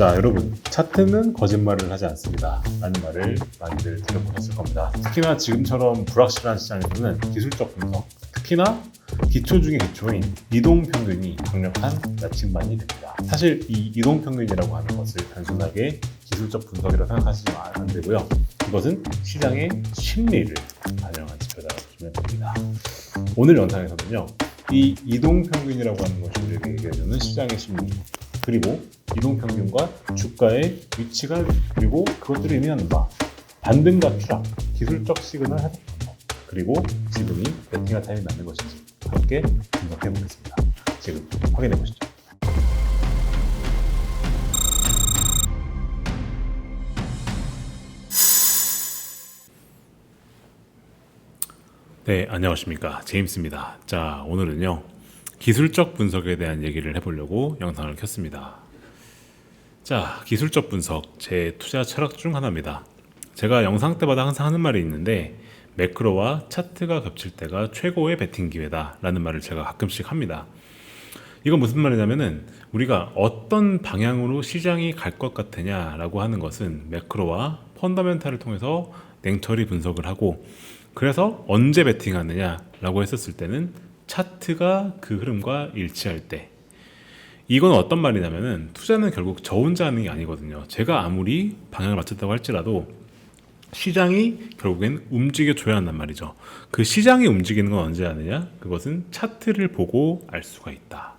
자, 여러분, 차트는 거짓말을 하지 않습니다 라는 말을 많이들 들어보셨을 겁니다. 특히나 지금처럼 불확실한 시장에서는 기술적 분석, 특히나 기초 중의 기초인 이동평균이 강력한 나침반이 됩니다. 사실 이 이동평균이라고 하는 것을 단순하게 기술적 분석이라고 생각하시면 안 되고요. 이것은 시장의 심리를 반영한 지표라고 보시면 됩니다. 오늘 영상에서는요, 이 이동평균이라고 하는 것이 우리에게 얘기해주는 시장의 심리, 그리고 이동평균과 주가의 위치가, 그리고 그것들이 의미하는 바, 반등과 추락, 기술적 시그널 해석 방법, 그리고 지금이 베팅할 타임이 맞는 것인지 함께 분석해 보겠습니다. 지금 확인해 보시죠. 네, 안녕하십니까. 제임스입니다. 자, 오늘은요, 기술적 분석에 대한 얘기를 해보려고 영상을 켰습니다. 자, 기술적 분석, 제 투자 철학 중 하나입니다. 제가 영상 때마다 항상 하는 말이 있는데, 매크로와 차트가 겹칠 때가 최고의 베팅 기회다 라는 말을 제가 가끔씩 합니다. 이건 무슨 말이냐면은, 우리가 어떤 방향으로 시장이 갈 것 같으냐 라고 하는 것은 매크로와 펀더멘탈을 통해서 냉철히 분석을 하고, 그래서 언제 베팅하느냐 라고 했었을 때는 차트가 그 흐름과 일치할 때, 이건 어떤 말이냐면은, 투자는 결국 저 혼자 하는 게 아니거든요. 제가 아무리 방향을 맞췄다고 할지라도 시장이 결국엔 움직여줘야 한단 말이죠. 그 시장이 움직이는 건 언제 하느냐? 그것은 차트를 보고 알 수가 있다.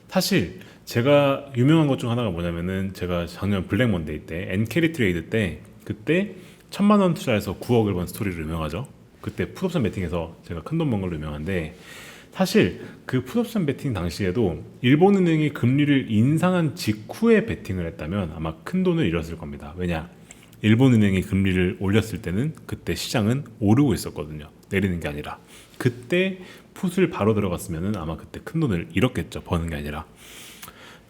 사실 제가 유명한 것 중 하나가 뭐냐면은, 제가 작년 블랙 먼데이 때 엔캐리 트레이드 때, 그때 1,000만 원 투자해서 9억을 번 스토리로 유명하죠. 그때 풋옵션 베팅에서 제가 큰 돈 번 걸로 유명한데, 사실 그 풋옵션 베팅 당시에도 일본은행이 금리를 인상한 직후에 베팅을 했다면 아마 큰 돈을 잃었을 겁니다. 왜냐? 일본은행이 금리를 올렸을 때는 그때 시장은 오르고 있었거든요. 내리는 게 아니라. 그때 풋을 바로 들어갔으면 아마 그때 큰 돈을 잃었겠죠. 버는 게 아니라.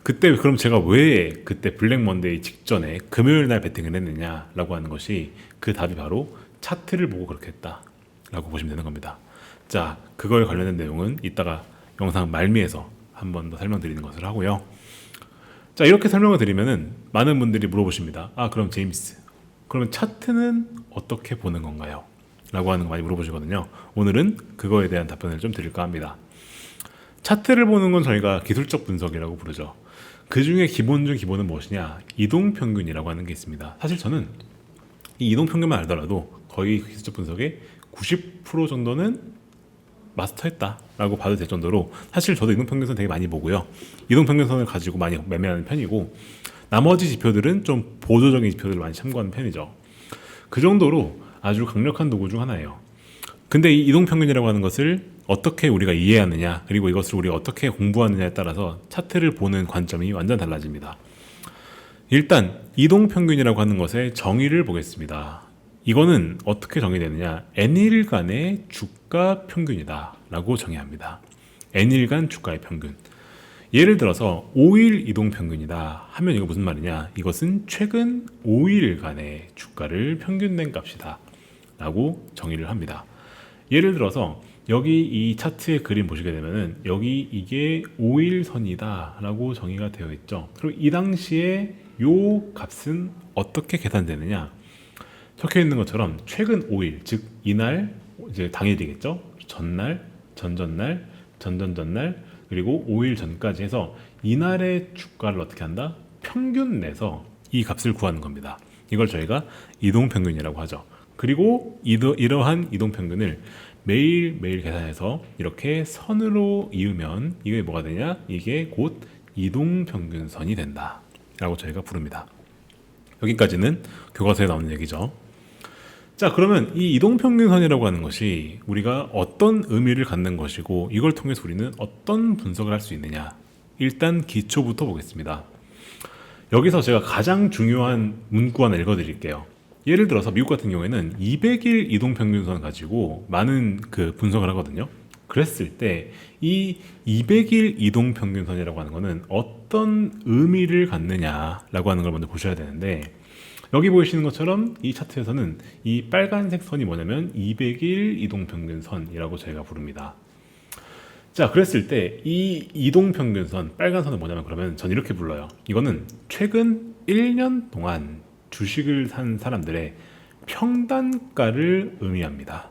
그때 그럼 제가 왜 그때 블랙 먼데이 직전에 금요일 날 베팅을 했느냐라고 하는 것이, 그 답이 바로 차트를 보고 그렇게 했다라고 보시면 되는 겁니다. 자, 그거에 관련된 내용은 이따가 영상 말미에서 한 번 더 설명드리는 것을 하고요. 자, 이렇게 설명을 드리면은 많은 분들이 물어보십니다. 아, 그럼 제임스, 그러면 차트는 어떻게 보는 건가요? 라고 하는 거 많이 물어보시거든요. 오늘은 그거에 대한 답변을 좀 드릴까 합니다. 차트를 보는 건 저희가 기술적 분석이라고 부르죠. 그 중에 기본 중 기본은 무엇이냐? 이동평균이라고 하는 게 있습니다. 사실 저는 이 이동평균만 알더라도 거의 기술적 분석의 90% 정도는 마스터했다라고 봐도 될 정도로, 사실 저도 이동평균선 되게 많이 보고요. 이동평균선을 가지고 많이 매매하는 편이고, 나머지 지표들은 좀 보조적인 지표들을 많이 참고하는 편이죠. 그 정도로 아주 강력한 도구 중 하나예요. 근데 이 이동평균이라고 하는 것을 어떻게 우리가 이해하느냐, 그리고 이것을 우리가 어떻게 공부하느냐에 따라서 차트를 보는 관점이 완전 달라집니다. 일단 이동평균이라고 하는 것의 정의를 보겠습니다. 이거는 어떻게 정의되느냐? N일간의 주가 평균이다 라고 정의합니다. N일간 주가의 평균. 예를 들어서 5일 이동평균이다 하면 이거 무슨 말이냐? 이것은 최근 5일간의 주가를 평균 낸 값이다 라고 정의를 합니다. 예를 들어서 여기 이 차트의 그림 보시게 되면은, 여기 이게 5일 선이다 라고 정의가 되어 있죠. 그리고 이 당시에 요 값은 어떻게 계산되느냐? 적혀 있는 것처럼 최근 5일, 즉 이날, 이제 당일이겠죠. 전날, 전전날, 전전전날, 그리고 5일 전까지 해서 이날의 주가를 어떻게 한다? 평균 내서 이 값을 구하는 겁니다. 이걸 저희가 이동평균이라고 하죠. 그리고 이러한 이동평균을 매일매일 계산해서 이렇게 선으로 이으면 이게 뭐가 되냐? 이게 곧 이동평균선이 된다 라고 저희가 부릅니다. 여기까지는 교과서에 나오는 얘기죠. 자, 그러면 이 이동평균선이라고 하는 것이 우리가 어떤 의미를 갖는 것이고, 이걸 통해서 우리는 어떤 분석을 할 수 있느냐? 일단 기초부터 보겠습니다. 여기서 제가 가장 중요한 문구 하나 읽어드릴게요. 예를 들어서 미국 같은 경우에는 200일 이동평균선 가지고 많은 그 분석을 하거든요. 그랬을 때 이 200일 이동평균선이라고 하는 것은 어떤 의미를 갖느냐라고 하는 걸 먼저 보셔야 되는데, 여기 보이시는 것처럼 이 차트에서는 이 빨간색 선이 뭐냐면 200일 이동평균선이라고 저희가 부릅니다. 자, 그랬을 때 이 이동평균선 빨간 선은 뭐냐면, 그러면 전 이렇게 불러요. 이거는 최근 1년 동안 주식을 산 사람들의 평단가를 의미합니다.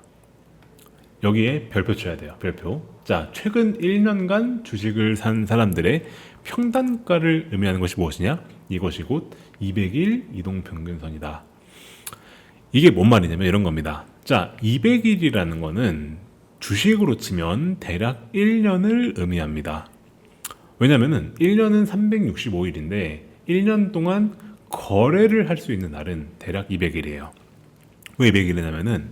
여기에 별표 쳐야 돼요. 별표. 자, 최근 1년간 주식을 산 사람들의 평단가를 의미하는 것이 무엇이냐? 이것이 곧 200일 이동평균선이다. 이게 뭔 말이냐면 이런 겁니다. 자, 200일이라는 거는 주식으로 치면 대략 1년을 의미합니다. 왜냐면은 1년은 365일인데 1년 동안 거래를 할 수 있는 날은 대략 200일이에요. 왜 200일이냐면은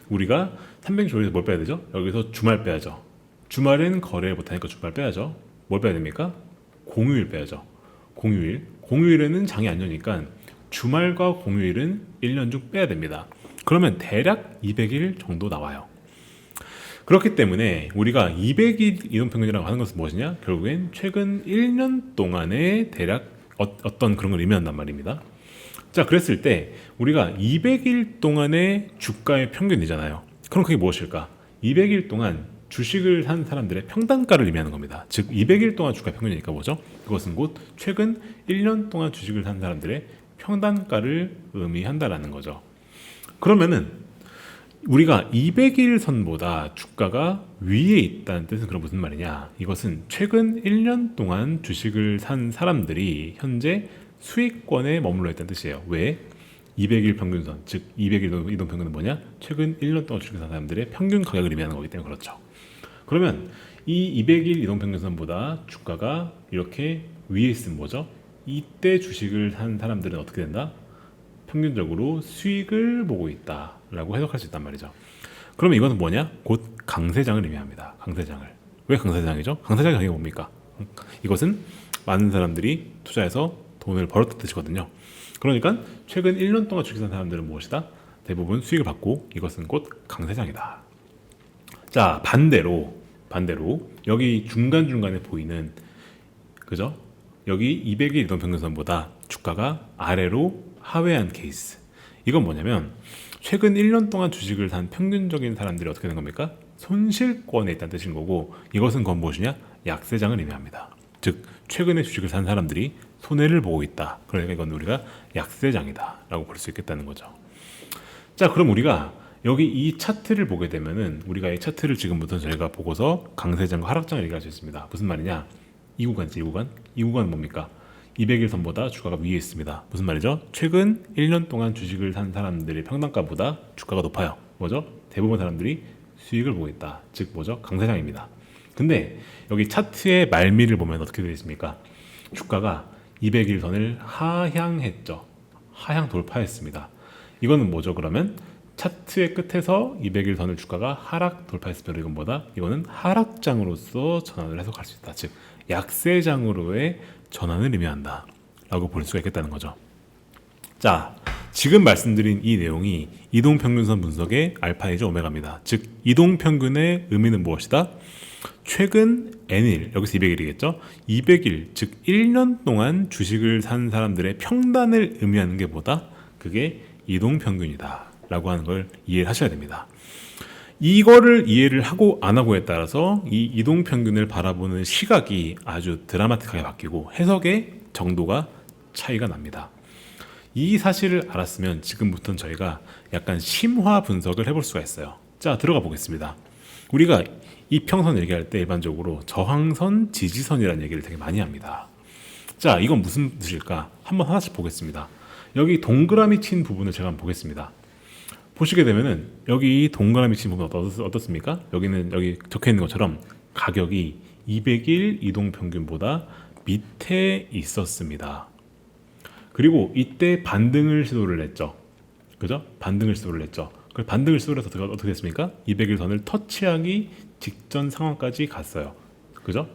우리가 365일에서 뭘 빼야 되죠? 여기서 주말 빼야죠. 주말엔 거래를 못하니까 주말 빼야죠. 뭘 빼야 됩니까? 공휴일 빼야죠. 공휴일. 공휴일에는 장이 안 여니까 주말과 공휴일은 1년 중 빼야 됩니다. 그러면 대략 200일 정도 나와요. 그렇기 때문에 우리가 200일 이동평균이라고 하는 것은 무엇이냐? 결국엔 최근 1년 동안의 대략 어떤 그런 걸 의미한단 말입니다. 자, 그랬을 때 우리가 200일 동안의 주가의 평균이잖아요. 그럼 그게 무엇일까? 200일 동안 주식을 산 사람들의 평단가를 의미하는 겁니다. 즉 200일 동안 주가 평균이니까 뭐죠? 그것은 곧 최근 1년 동안 주식을 산 사람들의 평단가를 의미한다라는 거죠. 그러면은 우리가 200일 선보다 주가가 위에 있다는 뜻은 그럼 무슨 말이냐? 이것은 최근 1년 동안 주식을 산 사람들이 현재 수익권에 머물러 있다는 뜻이에요. 왜? 200일 평균선, 즉 200일 이동 평균은 뭐냐? 최근 1년 동안 주식을 산 사람들의 평균 가격을 의미하는 거기 때문에 그렇죠. 그러면 이 200일 이동 평균선보다 주가가 이렇게 위에 있으면 뭐죠? 이때 주식을 산 사람들은 어떻게 된다? 평균적으로 수익을 보고 있다라고 해석할 수 있단 말이죠. 그러면 이것은 뭐냐? 곧 강세장을 의미합니다. 강세장을. 왜 강세장이죠? 강세장의 가격이 뭡니까? 이것은 많은 사람들이 투자해서 돈을 벌었다는 뜻이거든요. 그러니까 최근 1년 동안 주식 산 사람들은 무엇이다? 대부분 수익을 받고 이것은 곧 강세장이다. 자, 반대로 여기 중간중간에 보이는 그죠? 여기 200일 이동평균선보다 주가가 아래로 하회한 케이스. 이건 뭐냐면 최근 1년 동안 주식을 산 평균적인 사람들이 어떻게 된 겁니까? 손실권에 있다는 뜻인 거고 이것은 그건 무엇이냐? 약세장을 의미합니다. 즉 최근에 주식을 산 사람들이 손해를 보고 있다. 그러니까 이건 우리가 약세장이다 라고 볼 수 있겠다는 거죠. 자, 그럼 우리가 여기 이 차트를 보게 되면은 우리가 이 차트를 지금부터 저희가 보고서 강세장과 하락장을 얘기할 수 있습니다. 무슨 말이냐? 이 구간이지, 이 구간. 이 구간은 뭡니까? 200일 선보다 주가가 위에 있습니다. 무슨 말이죠? 최근 1년 동안 주식을 산 사람들의 평단가보다 주가가 높아요. 뭐죠? 대부분 사람들이 수익을 보고 있다. 즉 뭐죠? 강세장입니다. 근데 여기 차트의 말미를 보면 어떻게 되어 있습니까? 주가가 200일 선을 하향했죠. 하향 돌파했습니다. 이거는 뭐죠? 그러면 차트의 끝에서 200일 선을 주가가 하락 돌파했으면 이건 뭐다? 이거는 하락장으로서 전환을 해석할 수 있다. 즉 약세장으로의 전환을 의미한다 라고 볼 수가 있겠다는 거죠. 자, 지금 말씀드린 이 내용이 이동평균선 분석의 알파이자 오메가입니다. 즉 이동평균의 의미는 무엇이다? 최근 N일, 여기서 200일이겠죠? 200일, 즉 1년 동안 주식을 산 사람들의 평단을 의미하는 게 뭐다? 그게 이동평균이다 라고 하는 걸 이해를 하셔야 됩니다. 이거를 이해를 하고 안 하고에 따라서 이 이동평균을 바라보는 시각이 아주 드라마틱하게 바뀌고 해석의 정도가 차이가 납니다. 이 사실을 알았으면 지금부터는 저희가 약간 심화 분석을 해볼 수가 있어요. 자, 들어가 보겠습니다. 우리가 이평선 얘기할 때 일반적으로 저항선, 지지선이라는 얘기를 되게 많이 합니다. 자, 이건 무슨 뜻일까? 한번 하나씩 보겠습니다. 여기 동그라미 친 부분을 제가 한번 보겠습니다. 보시게 되면은 여기 동그라미 친 부분 어떻습니까? 여기는 여기 적혀 있는 것처럼 가격이 200일 이동평균보다 밑에 있었습니다. 그리고 이때 반등을 시도를 했죠. 그죠? 반등을 시도를 했죠. 그 반등을 시도를 해서 어떻게 됐습니까? 200일 선을 터치하기 직전 상황까지 갔어요. 그죠?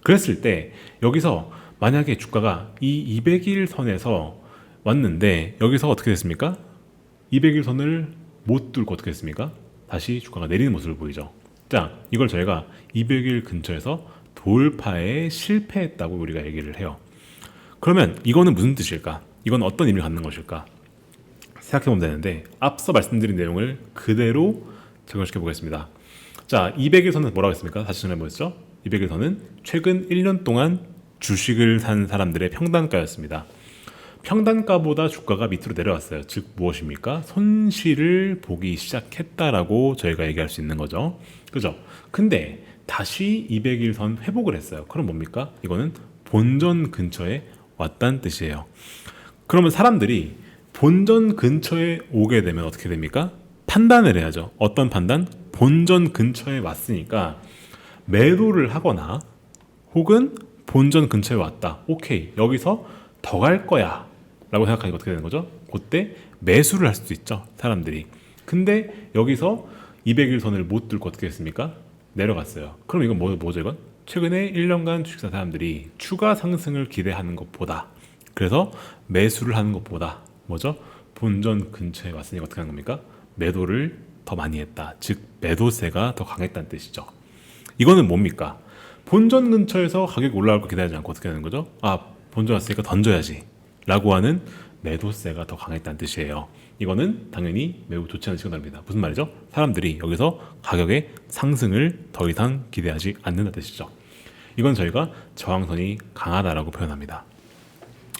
그랬을 때 여기서 만약에 주가가 이 200일 선에서 왔는데 여기서 어떻게 됐습니까? 200일 선을 못 뚫고 어떻게 했습니까? 다시 주가가 내리는 모습을 보이죠. 자, 이걸 저희가 200일 근처에서 돌파에 실패했다고 우리가 얘기를 해요. 그러면 이거는 무슨 뜻일까? 이건 어떤 의미를 갖는 것일까? 생각해보면 되는데 앞서 말씀드린 내용을 그대로 적용시켜 보겠습니다. 자, 200일 선은 뭐라고 했습니까? 다시 전해보겠죠? 200일 선은 최근 1년 동안 주식을 산 사람들의 평단가였습니다. 평단가보다 주가가 밑으로 내려왔어요. 즉 무엇입니까? 손실을 보기 시작했다라고 저희가 얘기할 수 있는 거죠. 그죠? 근데 다시 200일선 회복을 했어요. 그럼 뭡니까? 이거는 본전 근처에 왔다는 뜻이에요. 그러면 사람들이 본전 근처에 오게 되면 어떻게 됩니까? 판단을 해야죠. 어떤 판단? 본전 근처에 왔으니까 매도를 하거나 혹은 본전 근처에 왔다. 오케이. 여기서 더 갈 거야. 라고 생각하니까 어떻게 되는 거죠? 그때 매수를 할 수도 있죠. 사람들이. 근데 여기서 200일선을 못 뚫고 어떻게 했습니까? 내려갔어요. 그럼 이건 뭐죠 이건? 최근에 1년간 주식산 사람들이 추가 상승을 기대하는 것보다 그래서 매수를 하는 것보다 뭐죠? 본전 근처에 왔으니까 어떻게 하는 겁니까? 매도를 더 많이 했다. 즉 매도세가 더 강했다는 뜻이죠. 이거는 뭡니까? 본전 근처에서 가격이 올라갈 거 기다리지 않고 어떻게 하는 거죠? 아, 본전 왔으니까 던져야지 라고 하는 매도세가 더 강했다는 뜻이에요. 이거는 당연히 매우 좋지 않은 시그널입니다. 무슨 말이죠? 사람들이 여기서 가격의 상승을 더 이상 기대하지 않는다는 뜻이죠. 이건 저희가 저항선이 강하다라고 표현합니다.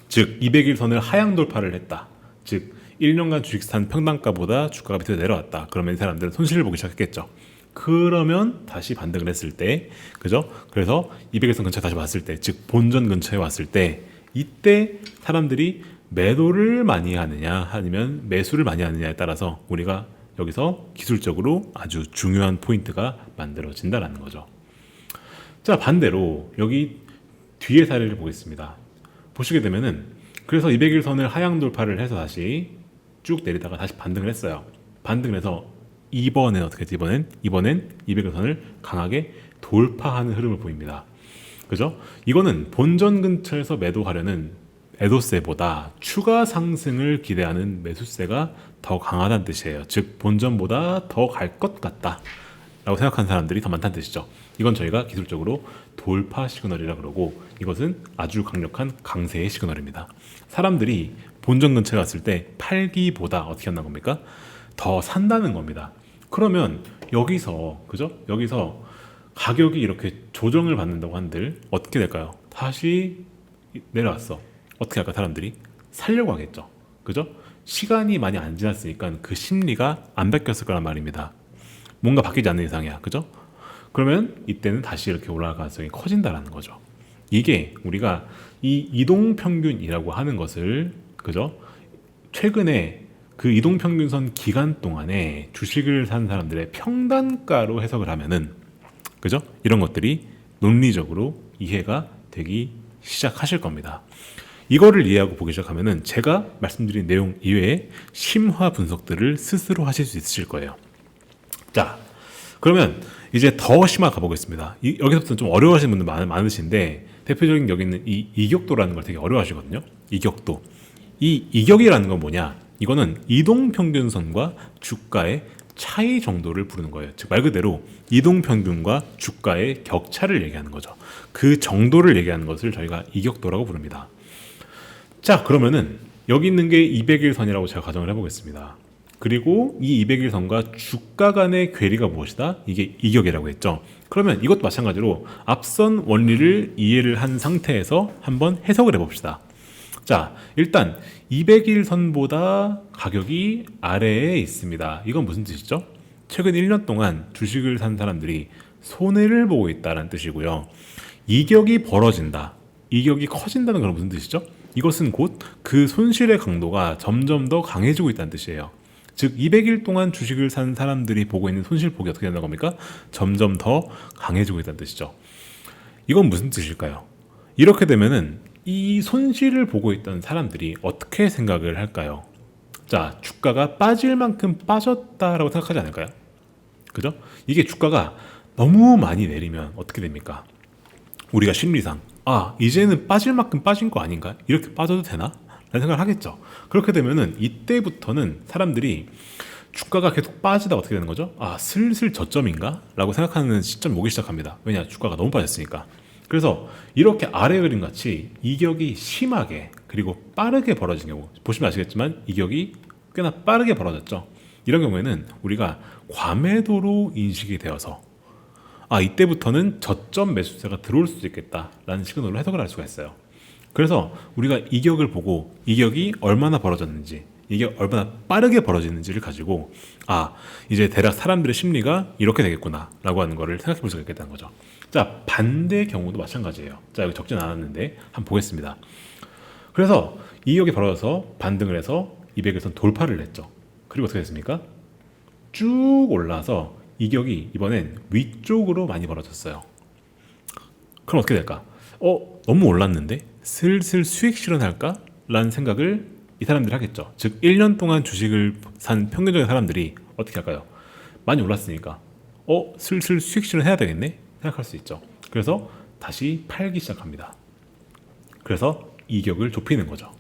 즉 200일선을 하향 돌파를 했다. 즉 1년간 주식 산 평단가보다 주가가 밑으로 내려왔다. 그러면 이 사람들은 손실을 보기 시작했겠죠. 그러면 다시 반등을 했을 때, 그죠? 그래서 200일선 근처에 다시 왔을 때, 즉 본전 근처에 왔을 때, 이때 사람들이 매도를 많이 하느냐, 아니면 매수를 많이 하느냐에 따라서 우리가 여기서 기술적으로 아주 중요한 포인트가 만들어진다는 거죠. 자, 반대로 여기 뒤의 사례를 보겠습니다. 보시게 되면은 그래서 200일선을 하향 돌파를 해서 다시 쭉 내리다가 다시 반등을 했어요. 반등을 해서 이번엔 어떻게 했지? 이번엔 200일선을 강하게 돌파하는 흐름을 보입니다. 그죠? 이거는 본전 근처에서 매도하려는 매도세보다 추가 상승을 기대하는 매수세가 더 강하다는 뜻이에요. 즉 본전보다 더 갈 것 같다 라고 생각하는 사람들이 더 많다는 뜻이죠. 이건 저희가 기술적으로 돌파 시그널이라 그러고 이것은 아주 강력한 강세의 시그널입니다. 사람들이 본전 근처에 갔을 때 팔기보다 어떻게 한다는 겁니까? 더 산다는 겁니다. 그러면 여기서 그죠? 여기서 가격이 이렇게 조정을 받는다고 한들 어떻게 될까요? 다시 내려왔어. 어떻게 할까? 사람들이 살려고 하겠죠. 그죠? 시간이 많이 안 지났으니까 그 심리가 안 바뀌었을 거란 말입니다. 뭔가 바뀌지 않는 이상이야. 그죠? 그러면 이때는 다시 이렇게 올라갈 가능성이 커진다라는 거죠. 이게 우리가 이 이동평균이라고 하는 것을 그죠? 최근에 그 이동평균선 기간 동안에 주식을 산 사람들의 평단가로 해석을 하면은 그죠? 이런 것들이 논리적으로 이해가 되기 시작하실 겁니다. 이거를 이해하고 보기 시작하면은 제가 말씀드린 내용 이외에 심화 분석들을 스스로 하실 수 있으실 거예요. 자, 그러면 이제 더 심화 가보겠습니다. 여기서부터 좀 어려워하시는 분들 많으신데 대표적인 여기 있는 이 이격도라는 걸 되게 어려워하시거든요. 이격도. 이 이격이라는 건 뭐냐? 이거는 이동평균선과 주가의 차이 정도를 부르는 거예요. 즉 말 그대로 이동평균과 주가의 격차를 얘기하는 거죠. 그 정도를 얘기하는 것을 저희가 이격도라고 부릅니다. 자, 그러면은 여기 있는 게 200일선이라고 제가 가정을 해보겠습니다. 그리고 이 200일선과 주가 간의 괴리가 무엇이다? 이게 이격이라고 했죠. 그러면 이것도 마찬가지로 앞선 원리를 이해를 한 상태에서 한번 해석을 해봅시다. 자, 일단 200일선보다 가격이 아래에 있습니다. 이건 무슨 뜻이죠? 최근 1년 동안 주식을 산 사람들이 손해를 보고 있다는 뜻이고요. 이격이 벌어진다. 이격이 커진다는 건 무슨 뜻이죠? 이것은 곧 그 손실의 강도가 점점 더 강해지고 있다는 뜻이에요. 즉 200일 동안 주식을 산 사람들이 보고 있는 손실폭이 어떻게 된다는 겁니까? 점점 더 강해지고 있다는 뜻이죠. 이건 무슨 뜻일까요? 이렇게 되면은 이 손실을 보고 있던 사람들이 어떻게 생각을 할까요? 자, 주가가 빠질 만큼 빠졌다라고 생각하지 않을까요? 그죠? 이게 주가가 너무 많이 내리면 어떻게 됩니까? 우리가 심리상 이제는 빠질 만큼 빠진 거 아닌가? 이렇게 빠져도 되나? 라는 생각을 하겠죠. 그렇게 되면은 이때부터는 사람들이 주가가 계속 빠지다 어떻게 되는 거죠? 슬슬 저점인가? 라고 생각하는 시점이 오기 시작합니다. 왜냐? 주가가 너무 빠졌으니까. 그래서 이렇게 아래 그림 같이 이격이 심하게 그리고 빠르게 벌어진 경우 보시면 아시겠지만 이격이 꽤나 빠르게 벌어졌죠. 이런 경우에는 우리가 과매도로 인식이 되어서 이때부터는 저점 매수세가 들어올 수도 있겠다라는 시그널로 해석을 할 수가 있어요. 그래서 우리가 이격을 보고 이격이 얼마나 벌어졌는지, 이게 얼마나 빠르게 벌어지는지를 가지고 이제 대략 사람들의 심리가 이렇게 되겠구나 라고 하는 거를 생각해 볼 수가 있겠다는 거죠. 자, 반대의 경우도 마찬가지예요. 자, 여기 적진 않았는데 한번 보겠습니다. 그래서 이격이 벌어져서 반등을 해서 200일선 돌파를 했죠. 그리고 어떻게 됐습니까? 쭉 올라서 이격이 이번엔 위쪽으로 많이 벌어졌어요. 그럼 어떻게 될까? 너무 올랐는데 슬슬 수익 실현할까? 라는 생각을 이 사람들이 하겠죠. 즉 1년 동안 주식을 산 평균적인 사람들이 어떻게 할까요? 많이 올랐으니까 슬슬 수익 실현해야 되겠네? 생각할 수 있죠. 그래서 다시 팔기 시작합니다. 그래서 이격을 좁히는 거죠.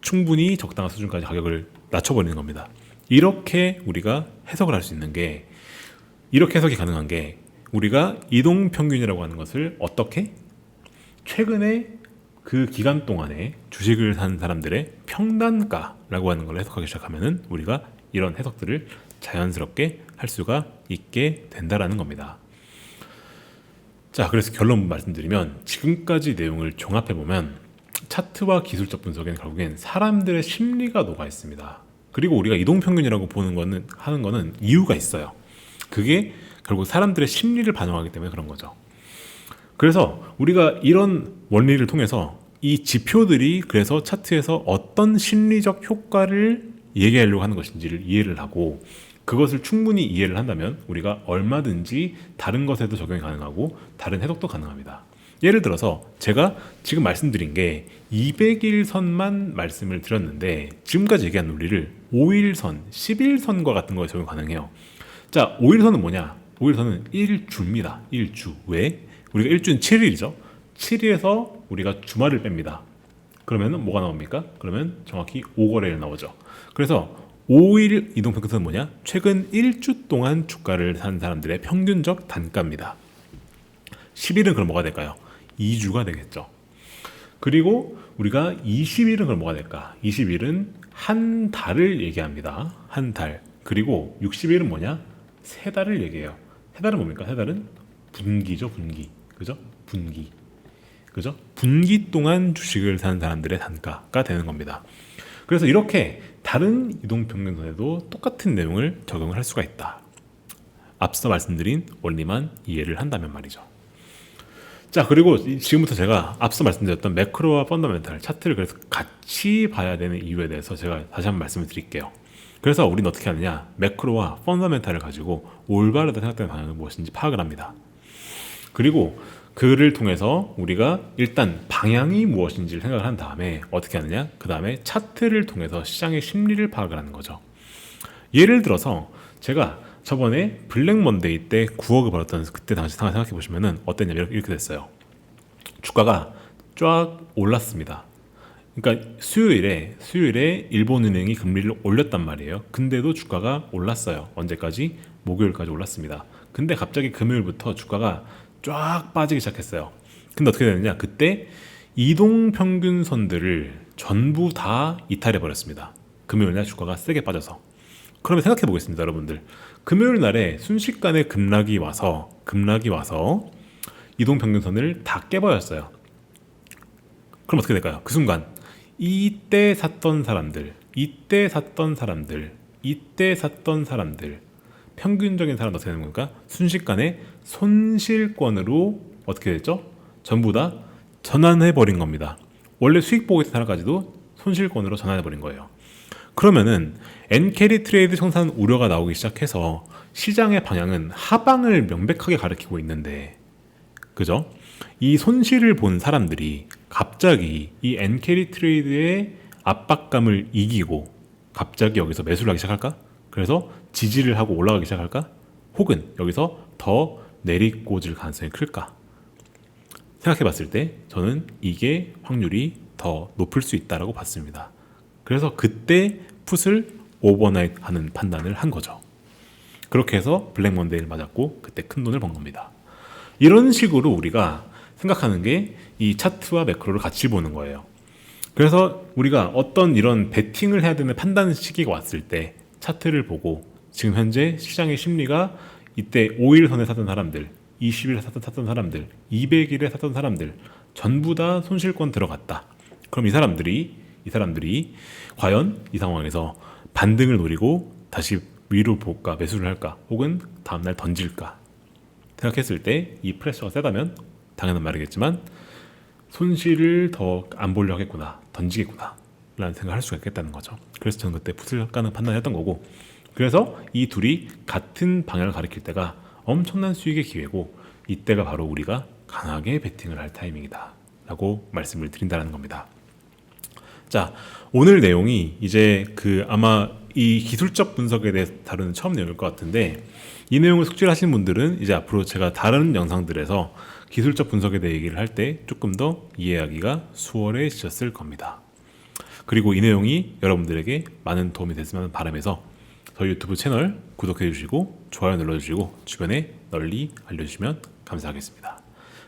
충분히 적당한 수준까지 가격을 낮춰버리는 겁니다. 이렇게 우리가 해석을 할 수 있는 게, 이렇게 해석이 가능한 게, 우리가 이동평균이라고 하는 것을 어떻게 최근에 그 기간 동안에 주식을 산 사람들의 평단가라고 하는 걸 해석하기 시작하면은 우리가 이런 해석들을 자연스럽게 할 수가 있게 된다라는 겁니다. 자, 그래서 결론 말씀드리면 거지까지 내용을 종합해 보면 차트와 기술적 분석에는 결국엔 사람들의 심리가 녹아 있습니다. 그리고 우리가 이동평균이라고 하는 거는 이유가 있어요. 그게 결국 사람들의 심리를 반영하기 때문에 그런 거죠. 그래서 우리가 이런 원리를 통해서 이 지표들이 그래서 차트에서 어떤 심리적 효과를 얘기하려고 하는 것인지를 이해를 하고, 그것을 충분히 이해를 한다면 우리가 얼마든지 다른 것에도 적용이 가능하고 다른 해석도 가능합니다. 예를 들어서 제가 지금 말씀드린 게 200일선만 말씀을 드렸는데 지금까지 얘기한 논리를 5일선, 10일선과 같은 거에 적용 가능해요. 자, 5일선은 뭐냐? 5일선은 1주입니다. 1주. 왜? 우리가 1주는 7일이죠. 7일에서 우리가 주말을 뺍니다. 그러면 뭐가 나옵니까? 그러면 정확히 5거래일 나오죠. 그래서 5일 이동평균선은 뭐냐? 최근 1주 동안 주가를 산 사람들의 평균적 단가입니다. 10일은 그럼 뭐가 될까요? 2주가 되겠죠. 그리고 우리가 20일은 그럼 뭐가 될까? 20일은 한 달을 얘기합니다. 한 달. 그리고 60일은 뭐냐? 세 달을 얘기해요. 세 달은 뭡니까? 세 달은 분기죠, 분기. 그죠? 분기. 그죠? 분기 동안 주식을 산 사람들의 단가가 되는 겁니다. 그래서 이렇게 다른 이동평균선에도 똑같은 내용을 적용을 할 수가 있다. 앞서 말씀드린 원리만 이해를 한다면 말이죠. 자, 그리고 지금부터 제가 앞서 말씀드렸던 매크로와 펀더멘탈 차트를 그래서 같이 봐야 되는 이유에 대해서 제가 다시 한번 말씀을 드릴게요. 그래서 우리는 어떻게 하느냐? 매크로와 펀더멘탈을 가지고 올바르다 생각되는 방향은 무엇인지 파악을 합니다. 그리고 그를 통해서 우리가 일단 방향이 무엇인지를 생각을 한 다음에 어떻게 하느냐? 그 다음에 차트를 통해서 시장의 심리를 파악을 하는 거죠. 예를 들어서 제가 저번에 블랙 먼데이 때 9억을 벌었던 그때 당시 상황 생각해 보시면은 어땠냐면 이렇게 됐어요. 주가가 쫙 올랐습니다. 그러니까 수요일에 일본은행이 금리를 올렸단 말이에요. 근데도 주가가 올랐어요. 언제까지? 목요일까지 올랐습니다. 근데 갑자기 금요일부터 주가가 쫙 빠지기 시작했어요. 근데 어떻게 되느냐? 그때 이동평균선들을 전부 다 이탈해 버렸습니다. 금요일날 주가가 세게 빠져서. 그러면 생각해 보겠습니다, 여러분들. 금요일 날에 순식간에 급락이 와서 이동평균선을 다 깨버렸어요. 그럼 어떻게 될까요? 그 순간 이때 샀던 사람들, 평균적인 사람 어떻게 되는 겁니까? 순식간에 손실권으로 어떻게 됐죠? 전부 다 전환해버린 겁니다. 원래 수익 보고 있던 사람까지도 손실권으로 전환해버린 거예요. 그러면은 엔캐리 트레이드 청산 우려가 나오기 시작해서 시장의 방향은 하방을 명백하게 가리키고 있는데, 그죠? 이 손실을 본 사람들이 갑자기 이 엔캐리 트레이드의 압박감을 이기고 갑자기 여기서 매수를 하기 시작할까? 그래서 지지를 하고 올라가기 시작할까? 혹은 여기서 더 내리꽂을 가능성이 클까? 생각해 봤을 때 저는 이게 확률이 더 높을 수 있다고 봤습니다. 그래서 그때 풋을 오버나잇 하는 판단을 한 거죠. 그렇게 해서 블랙 먼데이를 맞았고 그때 큰 돈을 번 겁니다. 이런 식으로 우리가 생각하는 게 이 차트와 매크로를 같이 보는 거예요. 그래서 우리가 어떤 이런 베팅을 해야 되는 판단 시기가 왔을 때 차트를 보고 지금 현재 시장의 심리가 이때 5일선에 샀던 사람들, 20일에 샀던 사람들, 200일에 샀던 사람들, 전부 다 손실권 들어갔다. 그럼 이 사람들이 과연 이 상황에서 반등을 노리고 다시 위로 볼까, 매수를 할까, 혹은 다음날 던질까 생각했을 때 이 프레셔가 세다면 당연한 말이겠지만 손실을 더 안 보려 하겠구나, 던지겠구나 라는 생각을 할 수가 있겠다는 거죠. 그래서 저는 그때 풋을까는 판단했던 거고, 그래서 이 둘이 같은 방향을 가리킬 때가 엄청난 수익의 기회고, 이때가 바로 우리가 강하게 베팅을 할 타이밍이다 라고 말씀을 드린다는 겁니다. 자, 오늘 내용이 이제 아마 이 기술적 분석에 대해 다루는 처음 내용일 것 같은데, 이 내용을 숙지를 하신 분들은 이제 앞으로 제가 다른 영상들에서 기술적 분석에 대해 얘기를 할 때 조금 더 이해하기가 수월해지셨을 겁니다. 그리고 이 내용이 여러분들에게 많은 도움이 됐으면 바라면서 저희 유튜브 채널 구독해 주시고 좋아요 눌러주시고 주변에 널리 알려주시면 감사하겠습니다.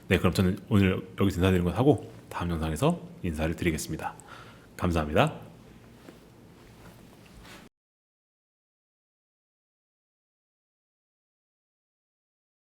네, 그럼 저는 오늘 여기서 인사드리는 것 하고 다음 영상에서 인사를 드리겠습니다. 감사합니다.